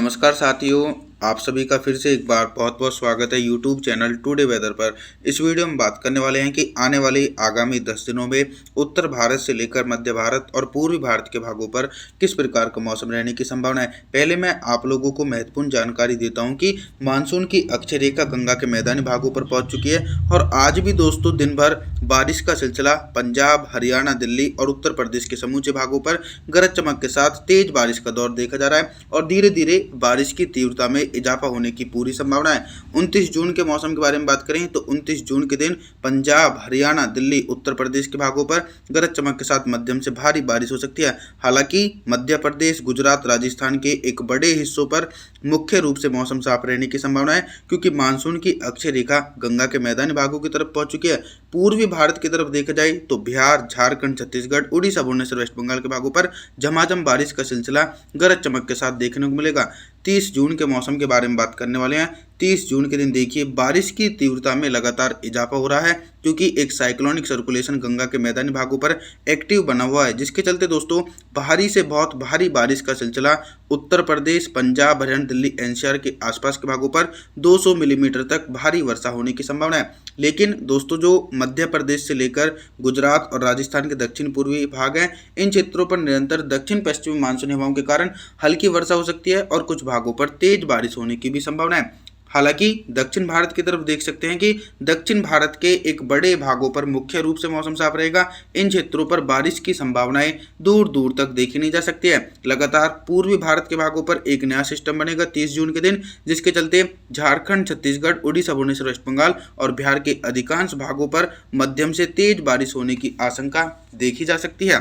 नमस्कार साथियों, आप सभी का फिर से एक बार बहुत बहुत स्वागत है यूट्यूब चैनल टुडे वेदर पर। इस वीडियो में बात करने वाले हैं कि आने वाले आगामी 10 दिनों में उत्तर भारत से लेकर मध्य भारत और पूर्वी भारत के भागों पर किस प्रकार का मौसम रहने की संभावना है। पहले मैं आप लोगों को महत्वपूर्ण जानकारी देता हूं कि मानसून की अक्षय रेखा गंगा के मैदानी भागों पर पहुंच चुकी है और आज भी दोस्तों दिन भर बारिश का सिलसिला पंजाब, हरियाणा, दिल्ली और उत्तर प्रदेश के समूचे भागों पर गरज चमक के साथ तेज बारिश का दौर देखा जा रहा है और धीरे धीरे बारिश की तीव्रता में इजाफा होने की पूरी संभावना है। 29 जून के मौसम के बारे में बात करें तो 29 जून के दिन पंजाब, हरियाणा, दिल्ली, उत्तर प्रदेश के भागों पर गरज चमक के साथ मध्यम से भारी बारिश हो सकती है। हालांकि मध्य प्रदेश, गुजरात, राजस्थान के एक बड़े हिस्सों पर मुख्य रूप से मौसम साफ रहने की संभावना है क्योंकि मानसून की अक्षय रेखा गंगा के मैदानी भागों की तरफ पहुंच चुकी है। पूर्वी भारत की तरफ देखा जाए तो बिहार, झारखंड, छत्तीसगढ़, उड़ीसा, भुवनेश्वर, वेस्ट बंगाल के भागों पर झमाझम बारिश का सिलसिला गरज चमक के साथ देखने को मिलेगा। 30 जून के मौसम के बारे में बात करने वाले हैं। 30 जून के दिन देखिए बारिश की तीव्रता में लगातार इजाफा हो रहा है क्योंकि एक साइक्लोनिक सर्कुलेशन गंगा के मैदानी भागों पर एक्टिव बना हुआ है, जिसके चलते दोस्तों भारी से बहुत भारी बारिश का सिलसिला उत्तर प्रदेश, पंजाब, हरियाणा, दिल्ली, एनसीआर के आसपास के भागों पर 200 मिलीमीटर तक भारी वर्षा होने की संभावना है। लेकिन दोस्तों जो मध्य प्रदेश से लेकर गुजरात और राजस्थान के दक्षिण पूर्वी भाग हैं, इन क्षेत्रों पर निरंतर दक्षिण पश्चिमी मानसूनी हवाओं के कारण हल्की वर्षा हो सकती है और कुछ भागों पर तेज बारिश होने की भी संभावना है। हालांकि दक्षिण भारत की तरफ देख सकते हैं कि दक्षिण भारत के एक बड़े भागों पर मुख्य रूप से मौसम साफ रहेगा। इन क्षेत्रों पर बारिश की संभावनाएं दूर दूर तक देखी नहीं जा सकती है। लगातार पूर्वी भारत के भागों पर एक नया सिस्टम बनेगा 30 जून के दिन, जिसके चलते झारखंड, छत्तीसगढ़, उड़ीसा, भुवनेश्वर, वेस्ट बंगाल और बिहार के अधिकांश भागों पर मध्यम से तेज बारिश होने की आशंका देखी जा सकती है।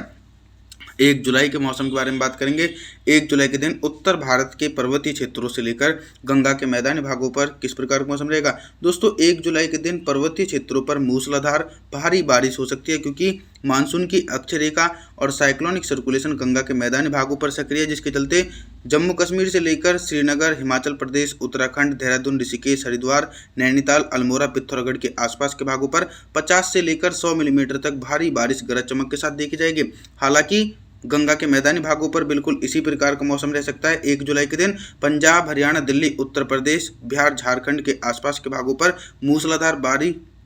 1 जुलाई के मौसम के बारे में बात करेंगे। 1 जुलाई के दिन उत्तर भारत के पर्वतीय क्षेत्रों से लेकर गंगा के मैदानी भागों पर किस प्रकार का मौसम रहेगा। दोस्तों 1 जुलाई के दिन पर्वतीय क्षेत्रों पर मूसलाधार भारी बारिश हो सकती है क्योंकि मानसून की अक्षय रेखा और साइक्लोनिक सर्कुलेशन गंगा के मैदानी भागों पर सक्रिय है, जिसके चलते जम्मू कश्मीर से लेकर श्रीनगर, हिमाचल प्रदेश, उत्तराखंड, देहरादून, ऋषिकेश, हरिद्वार, नैनीताल, अल्मोड़ा, पिथौरागढ़ के आसपास के भागों पर 50 से लेकर 100 मिलीमीटर तक भारी बारिश गरज चमक के साथ देखी जाएगी। हालांकि गंगा के मैदानी भागों पर बिल्कुल इसी प्रकार का मौसम रह सकता है। 1 जुलाई के दिन पंजाब, हरियाणा, दिल्ली, उत्तर प्रदेश, बिहार, झारखंड के आसपास के भागों पर मूसलाधार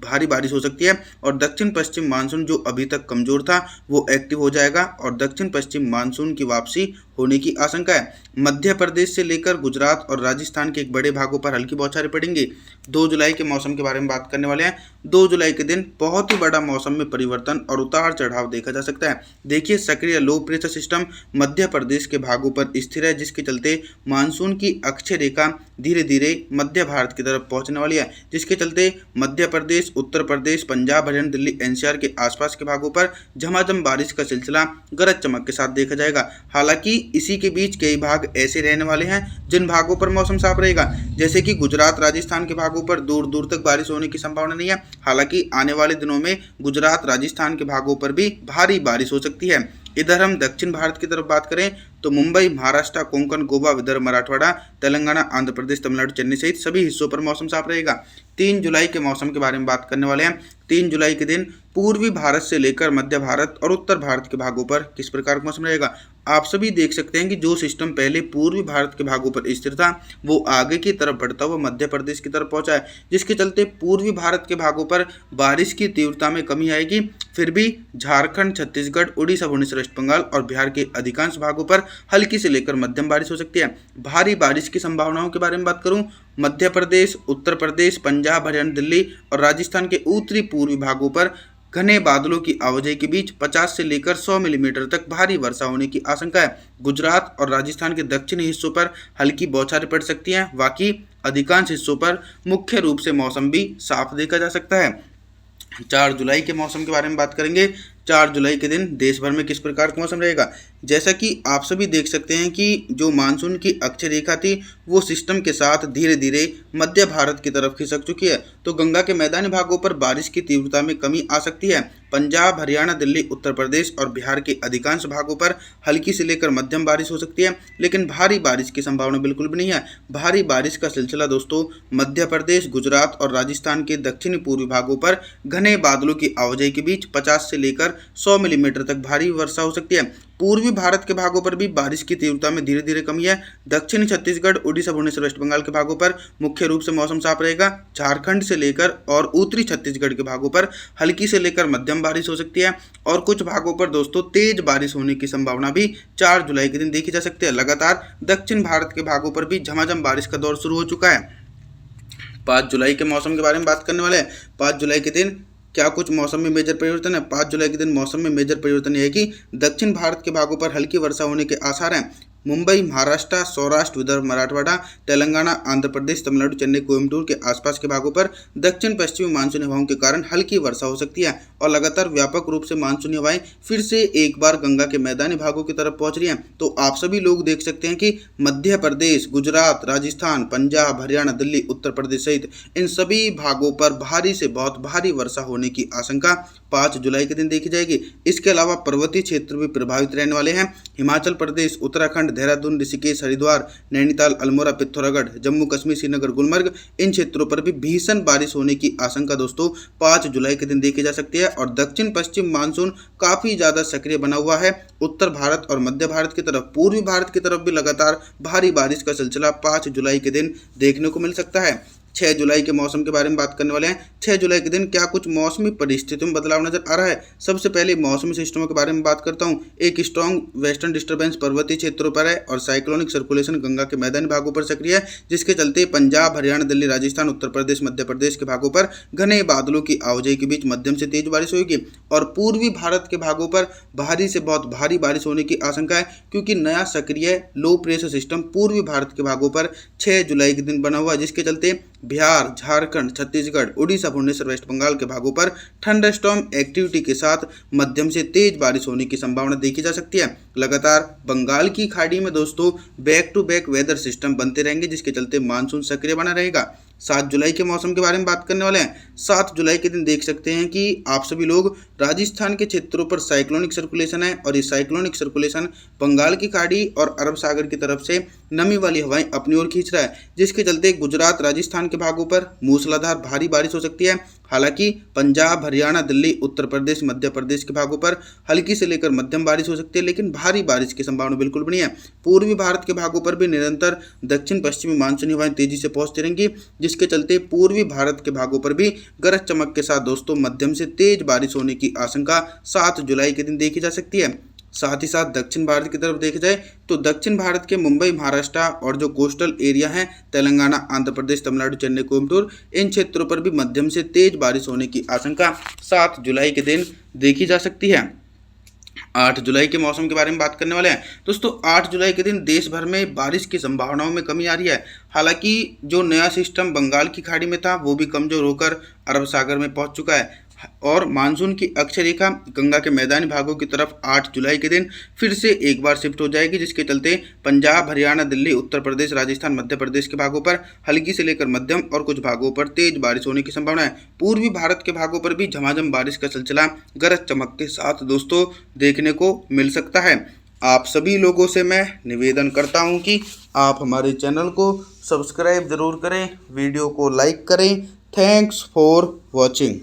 भारी बारिश हो सकती है और दक्षिण पश्चिम मानसून जो अभी तक कमजोर था वो एक्टिव हो जाएगा और दक्षिण पश्चिम मानसून की वापसी होने की आशंका है। मध्य प्रदेश से लेकर गुजरात और राजस्थान के एक बड़े भागों पर हल्की बौछारें पड़ेंगी। 2 जुलाई के मौसम के बारे में बात करने वाले हैं। 2 जुलाई के दिन बहुत ही बड़ा मौसम में परिवर्तन और उतार चढ़ाव देखा जा सकता है। देखिए सक्रिय low pressure system Madhya Pradesh के भागों पर स्थिर है, जिसके चलते मानसून की अक्षय रेखा धीरे धीरे मध्य भारत की तरफ पहुंचने वाली है, जिसके चलते मध्य प्रदेश, उत्तर प्रदेश, पंजाब, हरियाणा, दिल्ली, एनसीआर के आसपास के भागों पर झमाझम बारिश का सिलसिला गरज चमक के साथ देखा जाएगा। हालांकि इसी के बीच कई भाग ऐसे रहने वाले हैं जिन भागों पर मौसम साफ रहेगा, जैसे कि गुजरात, राजस्थान के भागों पर दूर दूर तक बारिश होने की संभावना नहीं है। हालांकि आने वाले दिनों में गुजरात, राजस्थान के भागों पर भी भारी बारिश हो सकती है। इधर हम दक्षिण भारत की तरफ बात करें तो मुंबई, महाराष्ट्र, कोंकण, गोवा, विदर्भ, मराठवाड़ा, तेलंगाना, आंध्र प्रदेश, तमिलनाडु, चेन्नई सहित सभी हिस्सों पर मौसम साफ रहेगा। 3 जुलाई के मौसम के बारे में बात करने वाले हैं। 3 जुलाई के दिन पूर्वी भारत से लेकर मध्य भारत और उत्तर भारत के भागों पर किस प्रकार का मौसम रहेगा। आप सभी देख सकते हैं कि जो सिस्टम पहले पूर्वी भारत के भागों पर स्थिर था वो आगे की तरफ बढ़ता हुआ मध्य प्रदेश की तरफ पहुंचा है, जिसके चलते पूर्वी भारत के भागों पर बारिश की तीव्रता में कमी आएगी। फिर भी झारखंड, छत्तीसगढ़, उड़ीसा, भुवनेश्वर, वेस्ट बंगाल और बिहार के अधिकांश भागों पर हल्की से लेकर मध्यम बारिश हो सकती है। भारी बारिश की संभावनाओं के बारे में बात करूं, मध्य प्रदेश, उत्तर प्रदेश, पंजाब, हरियाणा, दिल्ली और राजस्थान के उत्तरी पूर्वी भागों पर घने बादलों की आवाजाही के बीच 50 से लेकर 100 मिलीमीटर तक भारी वर्षा होने की आशंका है। गुजरात और राजस्थान के दक्षिणी हिस्सों पर हल्की बौछारें पड़ सकती हैं। बाकी अधिकांश हिस्सों पर मुख्य रूप से मौसम भी साफ देखा जा सकता है। 4 जुलाई के मौसम के बारे में बात करेंगे। 4 जुलाई के दिन देश भर में किस प्रकार का मौसम रहेगा। जैसा कि आप सभी देख सकते हैं कि जो मानसून की अक्षय रेखा थी वो सिस्टम के साथ धीरे धीरे मध्य भारत की तरफ खिसक चुकी है, तो गंगा के मैदानी भागों पर बारिश की तीव्रता में कमी आ सकती है। पंजाब, हरियाणा, दिल्ली, उत्तर प्रदेश और बिहार के अधिकांश भागों पर हल्की से लेकर मध्यम बारिश हो सकती है, लेकिन भारी बारिश की संभावना बिल्कुल भी नहीं है। भारी बारिश का सिलसिला दोस्तों मध्य प्रदेश, गुजरात और राजस्थान के दक्षिणी पूर्वी भागों पर घने बादलों की आवाजाही के बीच 50 से लेकर 100 मिलीमीटर तक भारी वर्षा हो सकती है। पूर्वी भारत के भागों पर भी बारिश की तीव्रता में धीरे धीरे कमी है। दक्षिणी छत्तीसगढ़, उड़ीसा, भुवनेश्वर, वेस्ट बंगाल के भागों पर मुख्य रूप से मौसम साफ रहेगा। झारखंड से लेकर और उत्तरी छत्तीसगढ़ के भागों पर हल्की से लेकर मध्यम बारिश हो सकती है और कुछ भागों पर दोस्तों तेज बारिश होने की संभावना भी 4 जुलाई के दिन देखी जा सकती है। लगातार दक्षिण भारत के भागों पर भी झमाझम बारिश का दौर शुरू हो चुका है। 5 जुलाई के मौसम के बारे में बात करने वाले हैं। 5 जुलाई के दिन क्या कुछ मौसम में मेजर परिवर्तन है। 5 जुलाई के दिन मौसम में मेजर परिवर्तन यह है कि दक्षिण भारत के भागों पर हल्की वर्षा होने के आसार हैं। मुंबई, महाराष्ट्र, सौराष्ट्र, विदर्भ, मराठवाड़ा, तेलंगाना, आंध्र प्रदेश, तमिलनाडु, चेन्नई, कोयम्बटूर के आसपास के भागों पर दक्षिण पश्चिमी मानसूनी हवाओं के कारण हल्की वर्षा हो सकती है और लगातार व्यापक रूप से मानसूनी हवाएं फिर से एक बार गंगा के मैदानी भागों की तरफ पहुंच रही हैं। तो आप सभी लोग देख सकते हैं कि मध्य प्रदेश, गुजरात, राजस्थान, पंजाब, हरियाणा, दिल्ली, उत्तर प्रदेश सहित इन सभी भागों पर भारी से बहुत भारी वर्षा होने की आशंका 5 जुलाई के दिन देखी जाएगी। इसके अलावा पर्वतीय क्षेत्र भी प्रभावित रहने वाले हैं। हिमाचल प्रदेश, उत्तराखंड, देहरादून, ऋषिकेश, हरिद्वार, नैनीताल, अल्मोड़ा, पिथौरागढ़, जम्मू कश्मीर, श्रीनगर, गुलमर्ग इन क्षेत्रों पर भी भीषण बारिश होने की आशंका दोस्तों 5 जुलाई के दिन देखी जा सकती है। और दक्षिण पश्चिम मानसून काफी ज्यादा सक्रिय बना हुआ है। उत्तर भारत और मध्य भारत की तरफ, पूर्वी भारत की तरफ भी लगातार भारी बारिश का सिलसिला 5 जुलाई के दिन देखने को मिल सकता है। 6 जुलाई के मौसम के बारे में बात करने वाले हैं। 6 जुलाई के दिन क्या कुछ मौसमी परिस्थितियों में बदलाव नजर आ रहा है। सबसे पहले मौसमी सिस्टमों के बारे में बात करता हूं। एक स्ट्रॉन्ग वेस्टर्न डिस्टर्बेंस पर्वतीय क्षेत्रों पर है और साइक्लोनिक सर्कुलेशन गंगा के मैदानी भागों पर सक्रिय है, जिसके चलते पंजाब, हरियाणा, दिल्ली, राजस्थान, उत्तर प्रदेश, मध्य प्रदेश के भागों पर घने बादलों की आवाजाही के बीच मध्यम से तेज बारिश होगी और पूर्वी भारत के भागों पर भारी से बहुत भारी बारिश होने की आशंका है, क्योंकि नया सक्रिय लो प्रेशर सिस्टम पूर्वी भारत के भागों पर 6 जुलाई के दिन बना हुआ है, जिसके चलते बिहार, झारखंड, छत्तीसगढ़, उड़ीसा, भुवनेश्वर, वेस्ट बंगाल के भागों पर थंडरस्टॉर्म एक्टिविटी के साथ मध्यम से तेज बारिश होने की संभावना देखी जा सकती है। लगातार बंगाल की खाड़ी में दोस्तों back to back weather system बनते रहेंगे, जिसके चलते मानसून सक्रिय बना रहेगा। 7 जुलाई के मौसम के बारे में बात करने वाले हैं। 7 जुलाई के दिन देख सकते हैं कि आप सभी लोग राजस्थान के क्षेत्रों पर साइक्लोनिक सर्कुलेशन है और ये साइक्लोनिक सर्कुलेशन बंगाल की खाड़ी और अरब सागर की तरफ से नमी वाली हवाएं अपनी ओर खींच रहा है, जिसके चलते गुजरात, राजस्थान के भागों पर मूसलाधार भारी बारिश हो सकती है। हालांकि पंजाब, हरियाणा, दिल्ली, उत्तर प्रदेश, मध्य प्रदेश के भागों पर हल्की से लेकर मध्यम बारिश हो सकती है, लेकिन भारी बारिश की संभावना बिल्कुल भी नहीं है। पूर्वी भारत के भागों पर भी निरंतर दक्षिण पश्चिमी मानसूनी हवाएं तेजी से पहुंचती रहेंगी, जिसके चलते पूर्वी भारत के भागों पर भी गरज चमक के साथ दोस्तों मध्यम से तेज बारिश होने की आशंका 7 जुलाई के दिन देखी जा सकती है। साथ ही साथ दक्षिण भारत की तरफ देखा जाए तो दक्षिण भारत के मुंबई, महाराष्ट्र और जो कोस्टल एरिया हैं तेलंगाना, आंध्र प्रदेश, तमिलनाडु, चेन्नई, कोयम्बटूर इन क्षेत्रों पर भी मध्यम से तेज बारिश होने की आशंका 7 जुलाई के दिन देखी जा सकती है। 8 जुलाई के मौसम के बारे में बात करने वाले हैं। दोस्तों 8 जुलाई के दिन देश भर में बारिश की संभावनाओं में कमी आ रही है। हालांकि जो नया सिस्टम बंगाल की खाड़ी में था वो भी कमजोर होकर अरब सागर में पहुंच चुका है और मानसून की अक्षय रेखा गंगा के मैदानी भागों की तरफ 8 जुलाई के दिन फिर से एक बार शिफ्ट हो जाएगी, जिसके चलते पंजाब, हरियाणा, दिल्ली, उत्तर प्रदेश, राजस्थान, मध्य प्रदेश के भागों पर हल्की से लेकर मध्यम और कुछ भागों पर तेज बारिश होने की संभावना है। पूर्वी भारत के भागों पर भी झमाझम बारिश का सिलसिला गरज चमक के साथ दोस्तों देखने को मिल सकता है। आप सभी लोगों से मैं निवेदन करता हूं कि आप हमारे चैनल को सब्सक्राइब जरूर करें, वीडियो को लाइक करें। Thanks for watching.